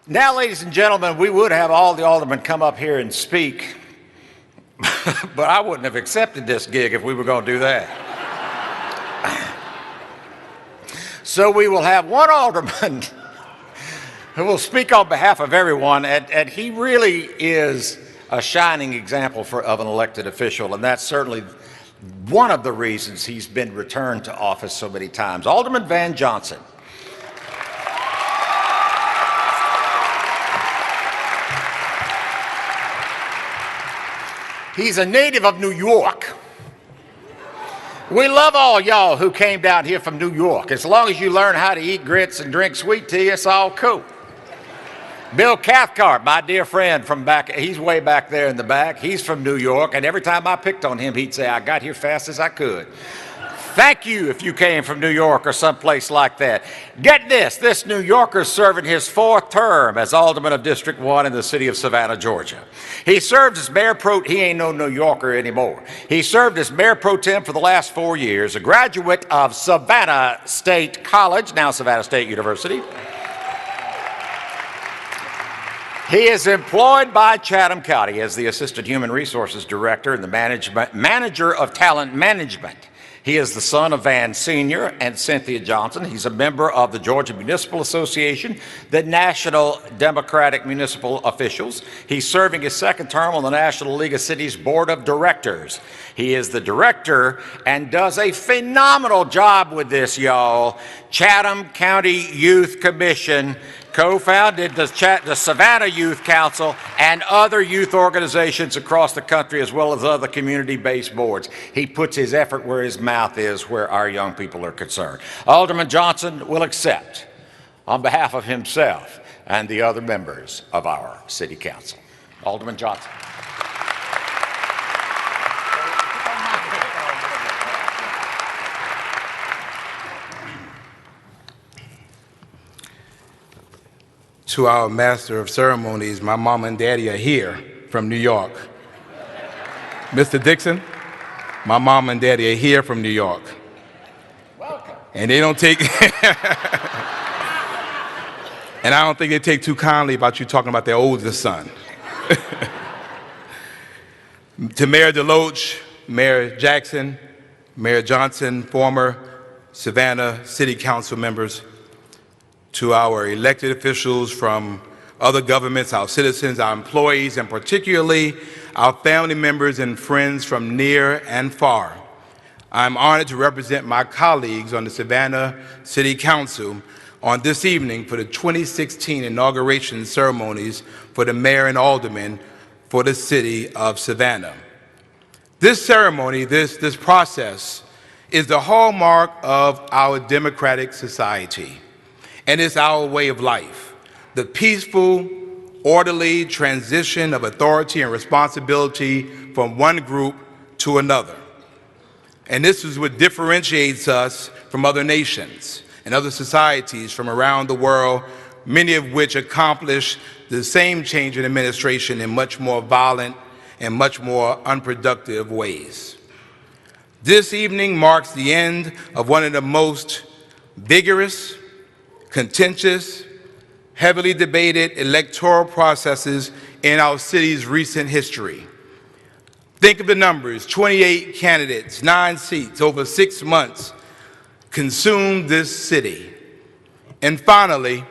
Now, ladies and gentlemen, we would have all the aldermen come up here and speak, but I wouldn't have accepted this gig if we were going to do that. So we will have one alderman who will speak on behalf of everyone, and he really is a shining example of an elected official, and that's certainly one of the reasons he's been returned to office so many times. Alderman Van Johnson. He's a native of New York. We love all y'all who came down here from New York. As long as you learn how to eat grits and drink sweet tea, it's all cool. Bill Cathcart, my dear friend from back, he's way back there in the back. He's from New York, and every time I picked on him, he'd say, I got here fast as I could. Thank you if you came from New York or someplace like that. Get this New Yorker's serving his 4th term as Alderman of District 1 in the city of Savannah, Georgia. He served as mayor he ain't no New Yorker anymore. He served as mayor pro tem for the last 4 years, a graduate of Savannah State College, now Savannah State University. He is employed by Chatham County as the Assistant Human Resources Director and the Manager of Talent Management. He is the son of Van Sr. and Cynthia Johnson. He's a member of the Georgia Municipal Association, the National Democratic Municipal Officials. He's serving his 2nd term on the National League of Cities Board of Directors. He is the director and does a phenomenal job with this, y'all. Chatham County Youth Commission co-founded the Savannah Youth Council and other youth organizations across the country, as well as other community-based boards. He puts his effort where his mouth is, where our young people are concerned. Alderman Johnson will accept, on behalf of himself and the other members of our city council. Alderman Johnson. To our master of ceremonies, my mom and daddy are here from New York. Mr. Dixon, my mom and daddy are here from New York. Welcome. And they don't take, and I don't think they take too kindly about you talking about their oldest son. To Mayor DeLoach, Mayor Jackson, Mayor Johnson, former Savannah City Council members, to our elected officials from other governments, our citizens, our employees, and particularly our family members and friends from near and far. I'm honored to represent my colleagues on the Savannah City Council on this evening for the 2016 inauguration ceremonies for the mayor and aldermen for the city of Savannah. This ceremony, this process, is the hallmark of our democratic society. And it's our way of life, the peaceful, orderly transition of authority and responsibility from one group to another. And this is what differentiates us from other nations and other societies from around the world, many of which accomplish the same change in administration in much more violent and much more unproductive ways. This evening marks the end of one of the most vigorous, contentious, heavily debated electoral processes in our city's recent history. Think of the numbers: 28 candidates, 9 seats, over 6 months consumed this city. And finally,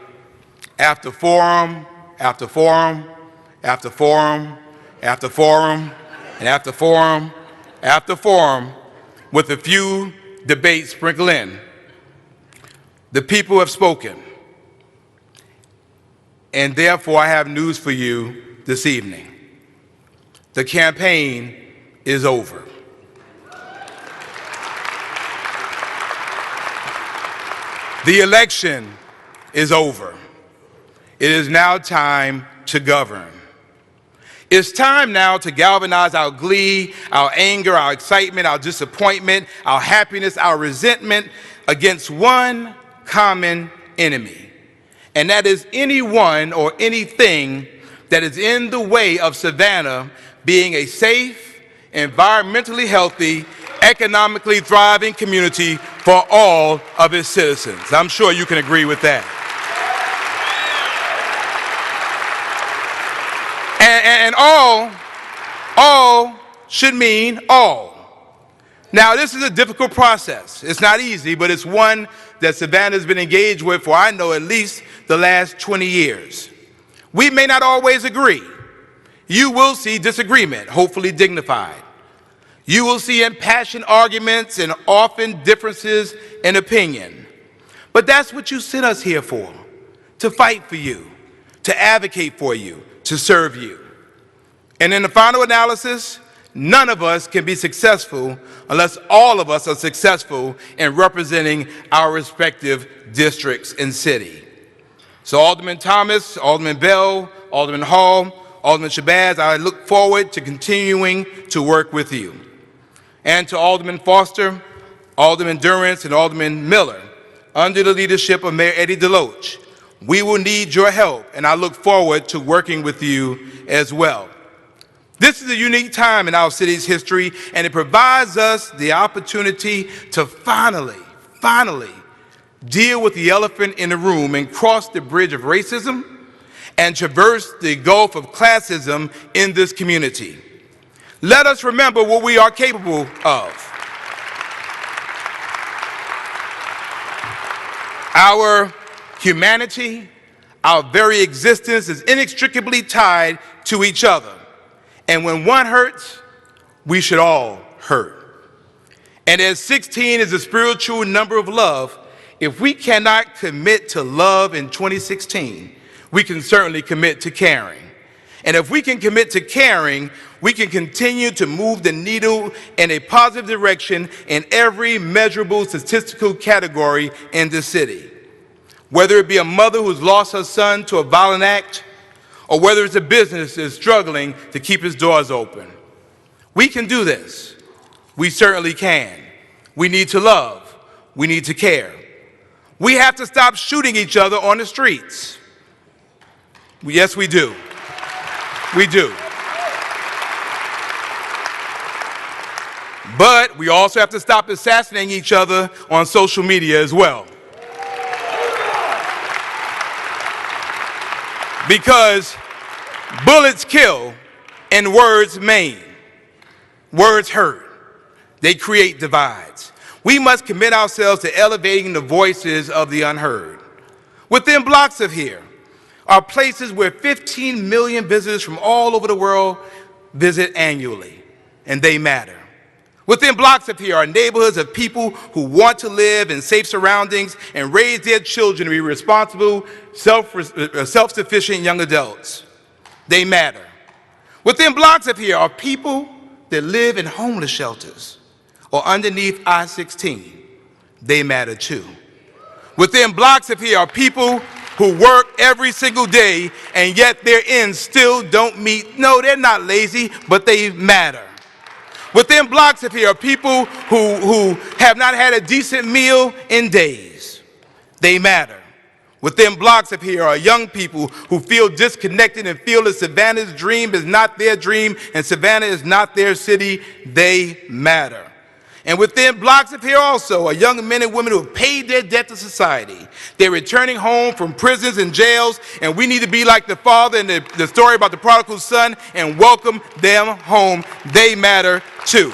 after forum, after forum, after forum, after forum, and after forum, after forum, with a few debates sprinkled in, the people have spoken, and therefore I have news for you this evening. The campaign is over. The election is over. It is now time to govern. It's time now to galvanize our glee, our anger, our excitement, our disappointment, our happiness, our resentment against one common enemy, and that is anyone or anything that is in the way of Savannah being a safe, environmentally healthy, economically thriving community for all of its citizens. I'm sure you can agree with that. And all should mean all. Now, this is a difficult process. It's not easy, but it's one that Savannah has been engaged with for, I know, at least the last 20 years. We may not always agree. You will see disagreement, hopefully dignified. You will see impassioned arguments and often differences in opinion. But that's what you sent us here for, to fight for you, to advocate for you, to serve you. And in the final analysis, none of us can be successful unless all of us are successful in representing our respective districts and city. So Alderman Thomas, Alderman Bell, Alderman Hall, Alderman Shabazz, I look forward to continuing to work with you. And to Alderman Foster, Alderman Durrance, and Alderman Miller, under the leadership of Mayor Eddie DeLoach, we will need your help, and I look forward to working with you as well. This is a unique time in our city's history, and it provides us the opportunity to finally deal with the elephant in the room and cross the bridge of racism and traverse the gulf of classism in this community. Let us remember what we are capable of. Our humanity, our very existence is inextricably tied to each other. And when one hurts, we should all hurt. And as 16 is the spiritual number of love, if we cannot commit to love in 2016, we can certainly commit to caring. And if we can commit to caring, we can continue to move the needle in a positive direction in every measurable statistical category in the city. Whether it be a mother who's lost her son to a violent act, or whether it's a business that is struggling to keep its doors open. We can do this. We certainly can. We need to love. We need to care. We have to stop shooting each other on the streets. Yes, we do. We do. But we also have to stop assassinating each other on social media as well. Because bullets kill and words maim. Words hurt. They create divides. We must commit ourselves to elevating the voices of the unheard. Within blocks of here are places where 15 million visitors from all over the world visit annually, and they matter. Within blocks of here are neighborhoods of people who want to live in safe surroundings and raise their children to be responsible, self-sufficient young adults. They matter. Within blocks of here are people that live in homeless shelters or underneath I-16. They matter too. Within blocks of here are people who work every single day and yet their ends still don't meet. No, they're not lazy, but they matter. Within blocks of here are people who have not had a decent meal in days. They matter. Within blocks of here are young people who feel disconnected and feel that Savannah's dream is not their dream and Savannah is not their city. They matter. And within blocks of here also are young men and women who have paid their debt to society. They're returning home from prisons and jails, and we need to be like the father in the story about the prodigal son and welcome them home. They matter too.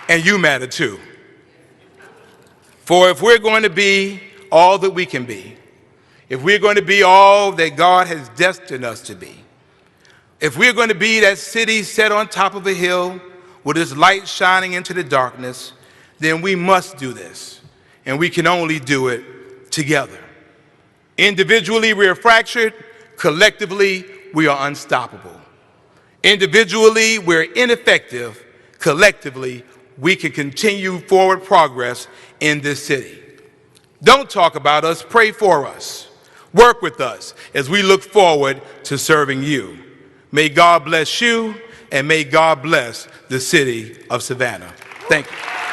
And you matter too. For if we're going to be all that we can be, if we're going to be all that God has destined us to be, if we're going to be that city set on top of a hill with its light shining into the darkness, then we must do this. And we can only do it together. Individually, we are fractured. Collectively, we are unstoppable. Individually, we're ineffective. Collectively, we can continue forward progress in this city. Don't talk about us, pray for us. Work with us as we look forward to serving you. May God bless you, and may God bless the city of Savannah. Thank you.